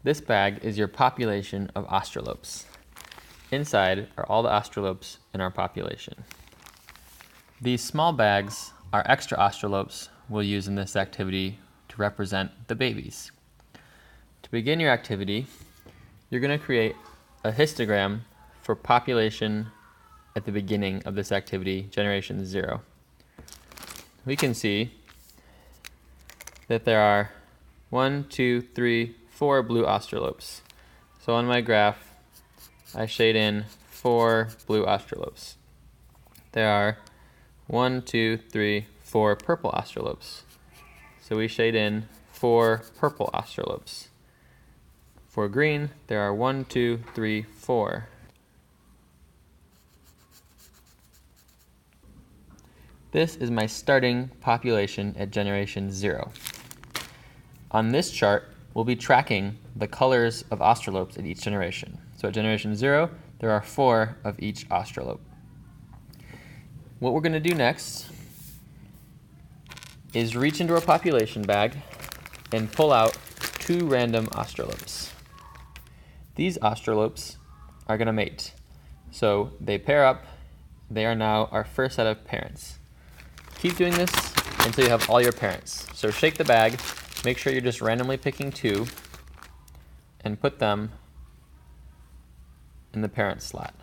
This bag is your population of australopes. Inside are all the australopes in our population. These small bags are extra australopes we'll use in this activity to represent the babies. To begin your activity, you're going to create a histogram for population at the beginning of this activity, generation 0. We can see that there are 1, 2, 3, 4 blue australopes. So on my graph, I shade in 4 blue australopes. There are 1, 2, 3, 4 purple australopes. So we shade in 4 purple australopes. For green, there are 1, 2, 3, 4. This is my starting population at generation 0. On this chart, we'll be tracking the colors of australopes at each generation. So at generation 0, there are 4 of each australope. What we're going to do next is reach into our population bag and pull out 2 random australopes. These australopes are going to mate. So they pair up. They are now our first set of parents. Keep doing this until you have all your parents. So shake the bag, make sure you're just randomly picking 2, and put them in the parent slot.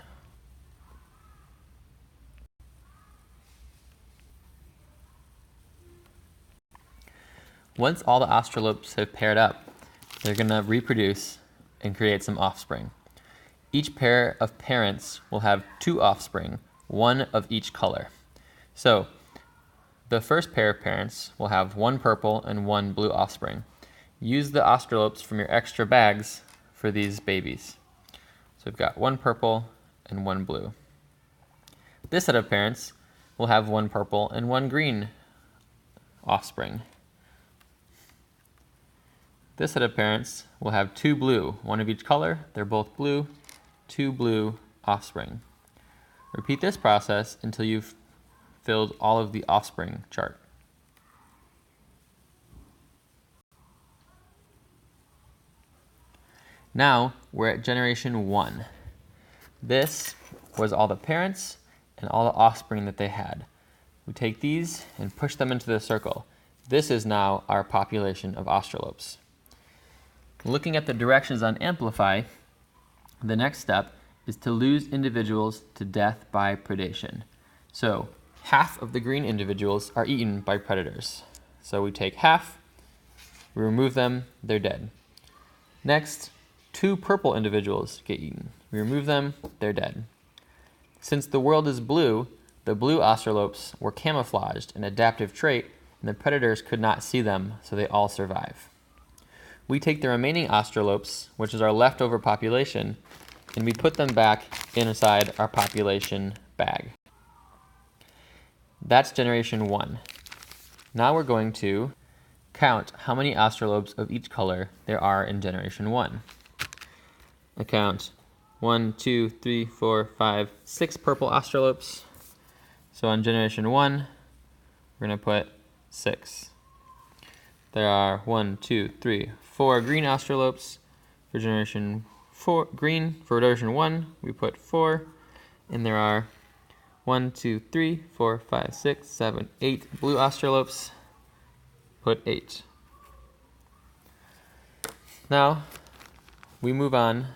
Once all the australopes have paired up, they're going to reproduce and create some offspring. Each pair of parents will have 2 offspring, 1 of each color. So the first pair of parents will have 1 purple and 1 blue offspring. Use the australopes from your extra bags for these babies. So we've got 1 purple and 1 blue. This set of parents will have 1 purple and 1 green offspring. This set of parents will have 2 blue, 1 of each color. They're both blue, 2 blue offspring. Repeat this process until you've filled all of the offspring chart. Now we're at generation 1. This was all the parents and all the offspring that they had. We take these and push them into the circle. This is now our population of australopes. Looking at the directions on Amplify, the next step is to lose individuals to death by predation. So half of the green individuals are eaten by predators. So we take half, we remove them, they're dead. Next, 2 purple individuals get eaten. We remove them, they're dead. Since the world is blue, the blue australopes were camouflaged, an adaptive trait, and the predators could not see them, so they all survive. We take the remaining australopes, which is our leftover population, and we put them back inside our population bag. That's generation 1. Now we're going to count how many australopes of each color there are in generation 1. I count 1, 2, 3, 4, 5, 6 purple australopes. So on generation 1, we're going to put 6. There are 1, 2, 3, 4 green australopes. For generation 4, green, for generation 1, we put 4. And there are 1, 2, 3, 4, 5, 6, 7, 8 blue australopes. Put 8. Now we move on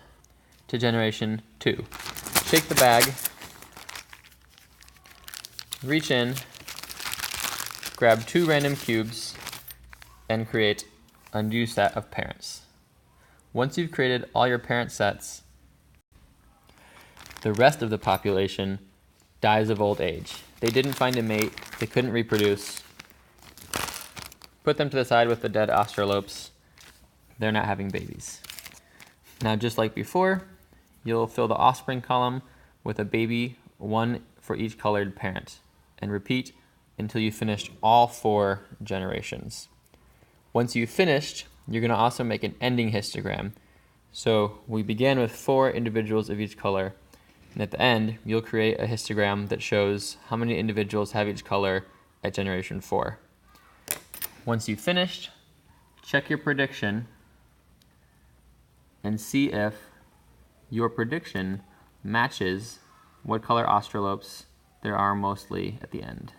to generation 2. Shake the bag, reach in, grab 2 random cubes, and create a new set of parents. Once you've created all your parent sets, the rest of the population dies of old age. They didn't find a mate, they couldn't reproduce. Put them to the side with the dead australopes. They're not having babies. Now, just like before, you'll fill the offspring column with a baby, 1 for each colored parent, and repeat until you finished all 4 generations. Once you've finished, you're going to also make an ending histogram. So we began with 4 individuals of each color, and at the end, you'll create a histogram that shows how many individuals have each color at generation 4. Once you've finished, check your prediction and see if your prediction matches what color australopes there are mostly at the end.